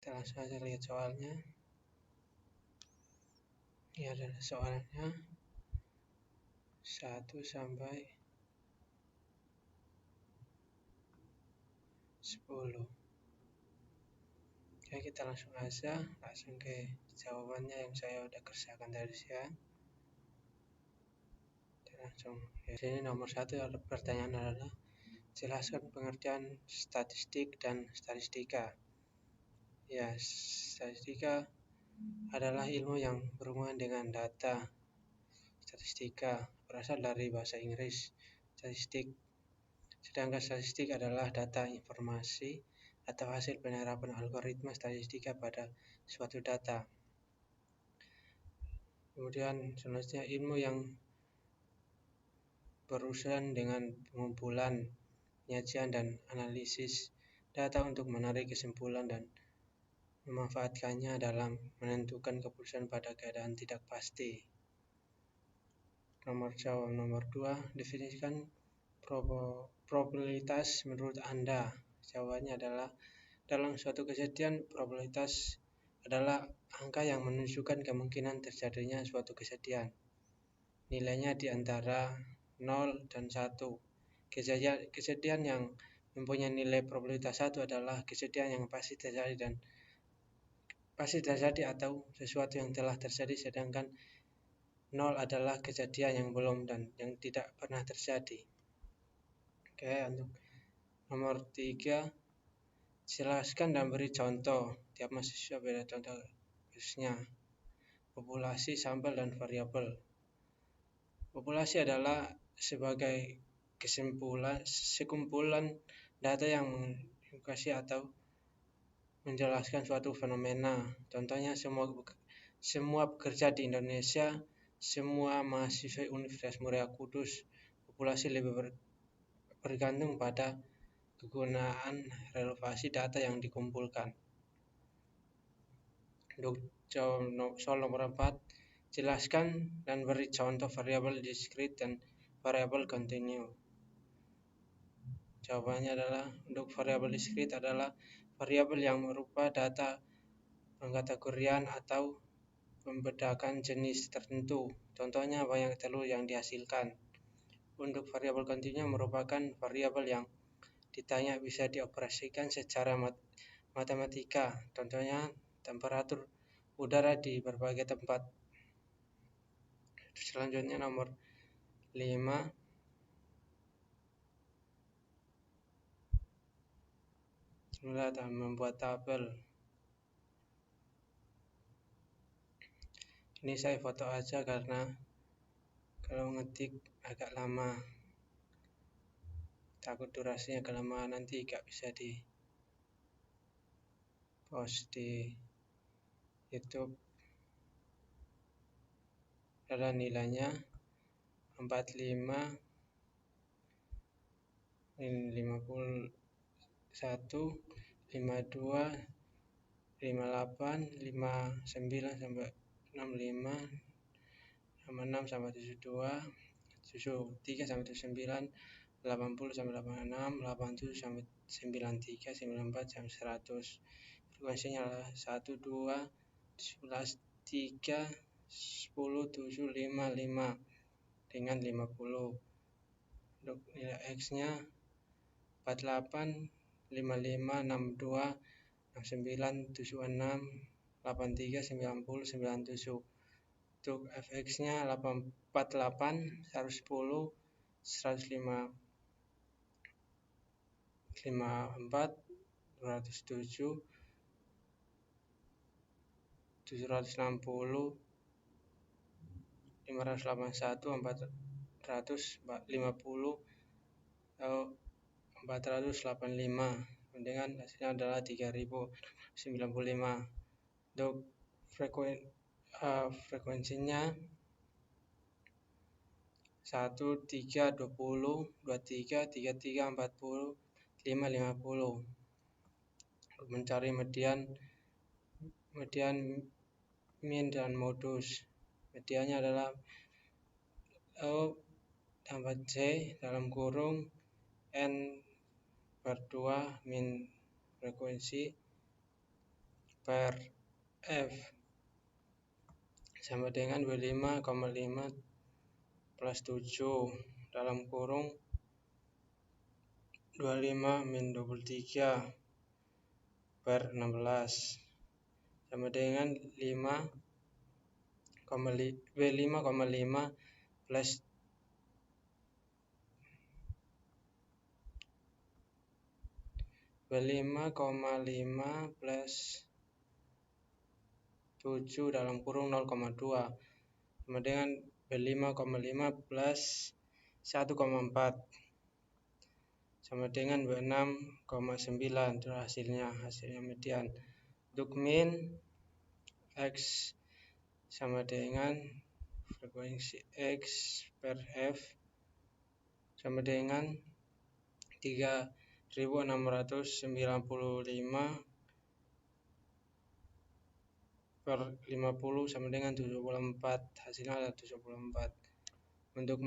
Kita langsung saja lihat soalnya. Ini adalah soalnya 1 sampai 10. Oke, kita langsung ke jawabannya yang saya udah kerjakan tadi siang. Kita langsung. Di sini nomor 1 pertanyaan adalah jelaskan pengertian statistik dan statistika. Ya, statistika adalah ilmu yang berhubungan dengan data. Statistika berasal dari bahasa Inggris statistik, sedangkan statistik adalah data informasi atau hasil penerapan algoritma statistika pada suatu data. Kemudian selanjutnya ilmu yang berurusan dengan pengumpulan, penyajian, dan analisis data untuk menarik kesimpulan dan memanfaatkannya dalam menentukan keputusan pada keadaan tidak pasti. Nomor 2, definisikan probabilitas menurut Anda. Jawabannya adalah dalam suatu kejadian, probabilitas adalah angka yang menunjukkan kemungkinan terjadinya suatu kejadian. Nilainya di antara 0 dan 1. Kejadian yang mempunyai nilai probabilitas 1 adalah kejadian yang pasti terjadi atau sesuatu yang telah terjadi, sedangkan 0 adalah kejadian yang belum dan yang tidak pernah terjadi. Oke, untuk nomor 3, jelaskan dan beri contoh. Tiap mahasiswa beda contoh khususnya populasi, sampel, dan variabel. Populasi adalah sebagai sekumpulan data yang mengindikasi atau menjelaskan suatu fenomena. Contohnya semua pekerja di Indonesia, semua mahasiswa Universitas Muria Kudus. Populasi lebih bergantung pada kegunaan relevasi data yang dikumpulkan. Untuk soal nomor 4, jelaskan dan beri contoh variabel diskrit dan variabel kontinu. Jawabannya adalah untuk variabel diskrit adalah variabel yang berupa data pengkategorian atau membedakan jenis tertentu. Contohnya banyak telur yang dihasilkan. Untuk variabel kontinu merupakan variabel yang ditanya bisa dioperasikan secara matematika. Contohnya temperatur udara di berbagai tempat. Selanjutnya nomor 5, membuat tabel. Ini saya foto aja karena kalau ngetik agak lama, takut durasinya kelamaan, nanti gak bisa di post di YouTube. Adalah nilainya 45, 51, 52, 58, 59 sampai 65, 66 sampai 72, 73 sampai 79, 80 sampai 86, 87 sampai 93, 94 sampai 100. Frekuensinya adalah 1, 2, 11, 3, 10, 7, 5, 5 dengan 50. Untuk nilai X-nya 48, 55, 62, 69, 76, 83, 90, 97. Untuk fx-nya 48, 110, 105, 54, 207, 760, 581, 450, atau 485. Dengan hasilnya adalah 3095. Untuk frekuensinya 1, 3, 20, 23, 33, 40, 5, 50. Untuk mencari median, min, dan modus. Mediannya adalah O tambah C dalam kurung N per 2 min frekuensi per F sama dengan W5,5 plus 7 dalam kurung 25 min 23 per 16 sama dengan W5,5 plus 7 dalam kurung 0,2 sama dengan W5,5 plus 1,4 sama dengan W6,9. Itu hasilnya median. Untuk min X sama dengan frekuensi X per F sama dengan 3695 per 50 sama dengan 74. Hasilnya adalah 74. Untuk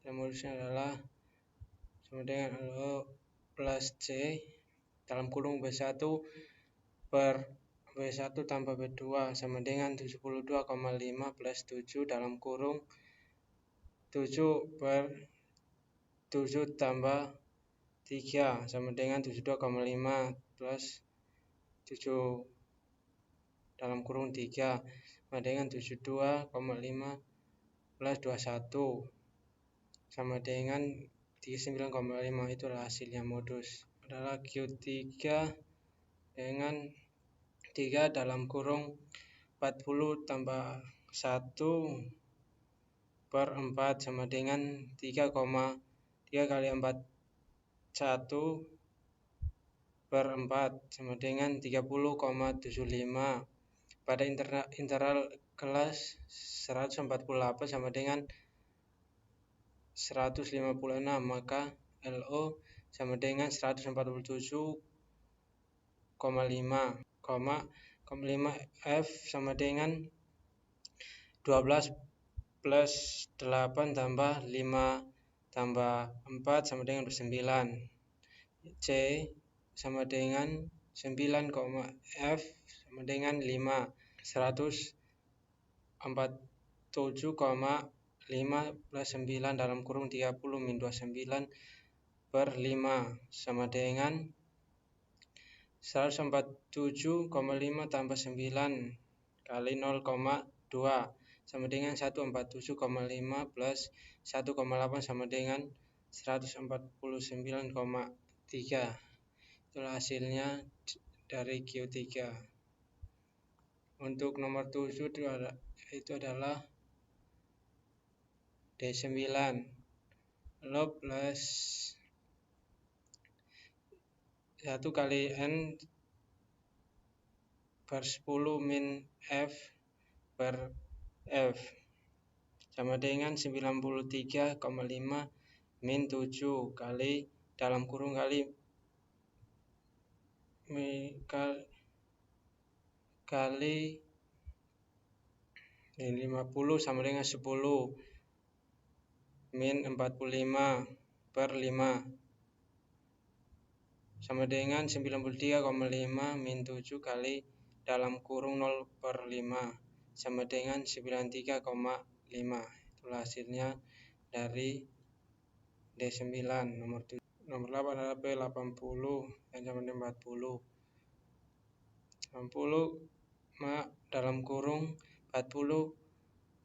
modusnya adalah sama dengan LO plus C dalam kurung B1 per B1 tambah B2 sama dengan 72,5 plus 7 dalam kurung 7 per 7 tambah 3 sama dengan 72,5 plus 7 dalam kurung 3 sama dengan 72,5 plus 21 sama dengan 39,5. Itulah hasilnya modus. Adalah Q3 dengan 3 dalam kurung 40 tambah 1 per 4 sama dengan 3 kali 4 1 per 4 sama dengan 30,75 pada interval kelas 148 sama dengan 156, maka LO sama dengan 147,5, 5 F sama dengan 12 plus 8 tambah 5 tambah 4 sama dengan 29. C sama dengan 9, F sama dengan 5. 147,5 plus 9 dalam kurung 30 min 29 per 5 sama dengan 147,5 tambah 9 kali 0,2 sama dengan 147,5 plus 1,8 sama dengan 149,3. Itulah hasilnya dari Q3. Untuk nomor 7 itu adalah D9 LO plus 1 kali N per 10 min F per F sama dengan 93,5 min 7 kali dalam kurung kali 50 sama dengan 10 min 45 per 5 sama dengan 93,5 min 7 kali dalam kurung 0 per 5 sama dengan 93,5. Itulah hasilnya dari D9. Nomor 8 adalah B80 dan sama dengan 40. 60 dalam kurung 40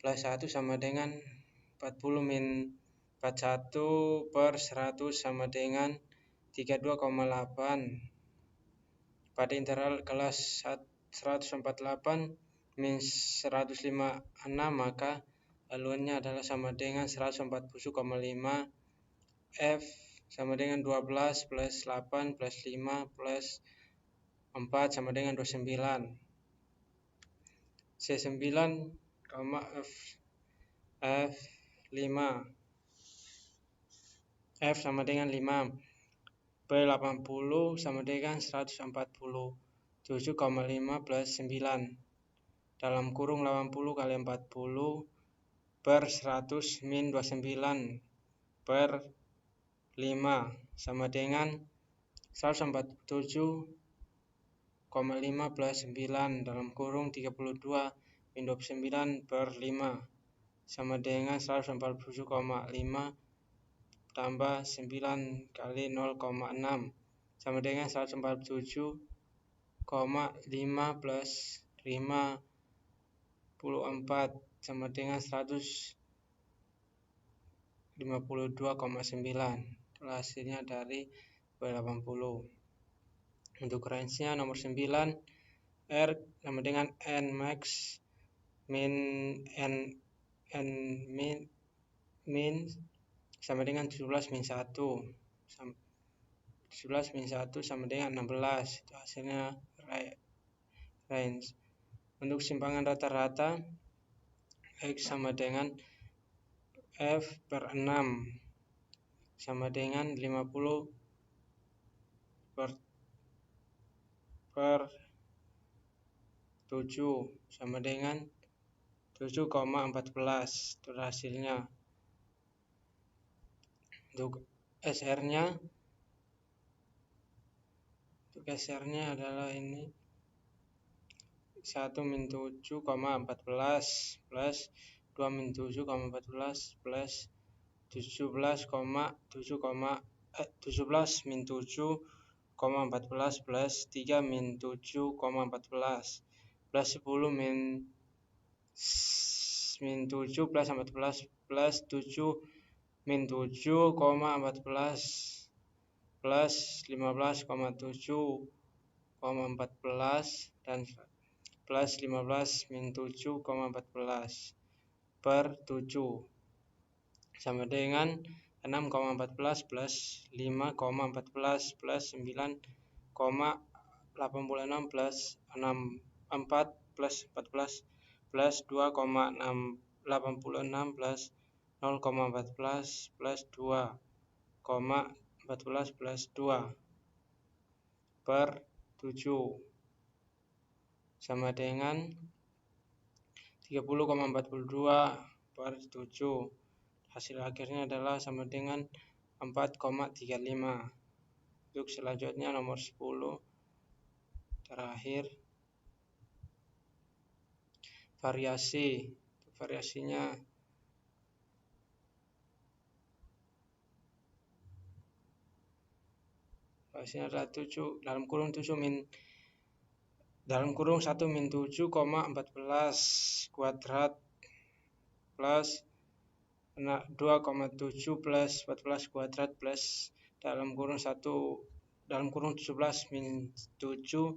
plus 1 sama dengan 40 min 41 per 100 sama dengan 32,8 pada interval kelas 148 min 156, maka haluannya adalah sama dengan 140,5 F sama dengan 12 plus 8 plus 5 plus 4 sama dengan 29. C9, F5 F sama dengan 5 B80 sama dengan 147,5 plus 9 dalam kurung 80 kali 40 per 100 min 29 per 5 sama dengan 147,5 plus 9 dalam kurung 32 min 29 per 5 sama dengan 147,5 tambah 9 kali 0,6 sama dengan 147,5 plus 54 sama dengan 152,9. Hasilnya dari B80. Untuk range-nya nomor 9, R sama dengan N max min min sama dengan 17 min 1. 17 min 1 sama dengan 16. Itu hasilnya range. Untuk simpangan rata-rata, X sama dengan F per 6 sama dengan 50 per 7 sama dengan 7,14. Itu hasilnya. Untuk SR-nya adalah ini 1 min 7,14 plus 2 min 7,14 plus 17 min 7,14 plus 3 min 7,14 plus 10 min 7 plus 14 plus 7 min 7,14 plus 15,7,14 dan plus 15 min 7,14 per 7 sama dengan 6,14 plus 5,14 plus 9,86 plus 4 plus 14 plus 2,86 plus 0,14 plus 2,14 plus 2 per 7 sama dengan 30,42 per 7. Hasil akhirnya adalah sama dengan 4,35. Untuk selanjutnya nomor 10 terakhir, variasinya adalah 7 dalam kurung 1 min 7,14 kuadrat plus 2,7 plus 14 kuadrat plus dalam kurung 17 min 7,14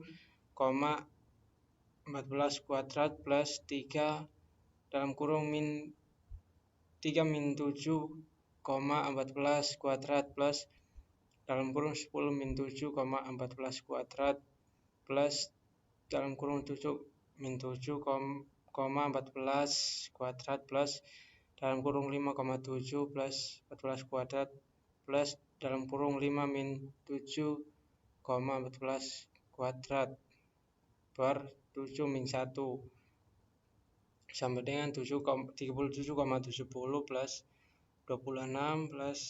kuadrat plus 3 dalam kurung 3 min 7,14 kuadrat plus dalam kurung 10 min 7,14 kuadrat plus dalam kurung 7 min 7,14 kuadrat plus dalam kurung 5,7 plus 14 kuadrat plus dalam kurung 5 min 7,14 kuadrat per 7 min 1 sama dengan 37,70 plus 26 plus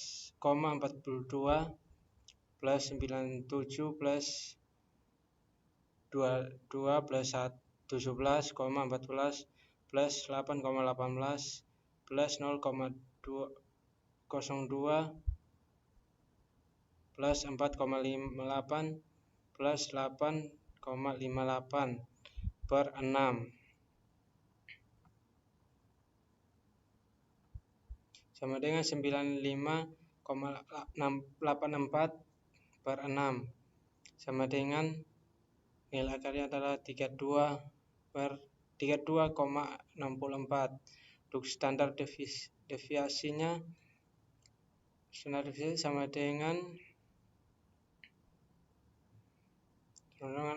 42 plus 97 plus 22 plus 17,14 plus 8,18 plus 0,02 plus 4,58 plus 8,58 per 6 sama dengan 95,84 per 6 sama dengan nilai akarnya adalah 32,64. Untuk standar deviasinya sama dengan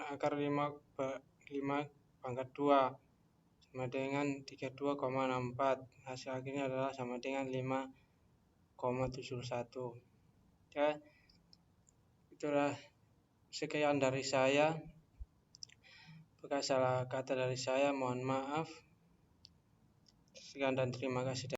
akar 5 pangkat 2 sama dengan 32,64. Hasil akhirnya adalah sama dengan 5,71. Ya, itulah sekian dari saya. Apabila salah kata dari saya, mohon maaf. Sekian dan terima kasih.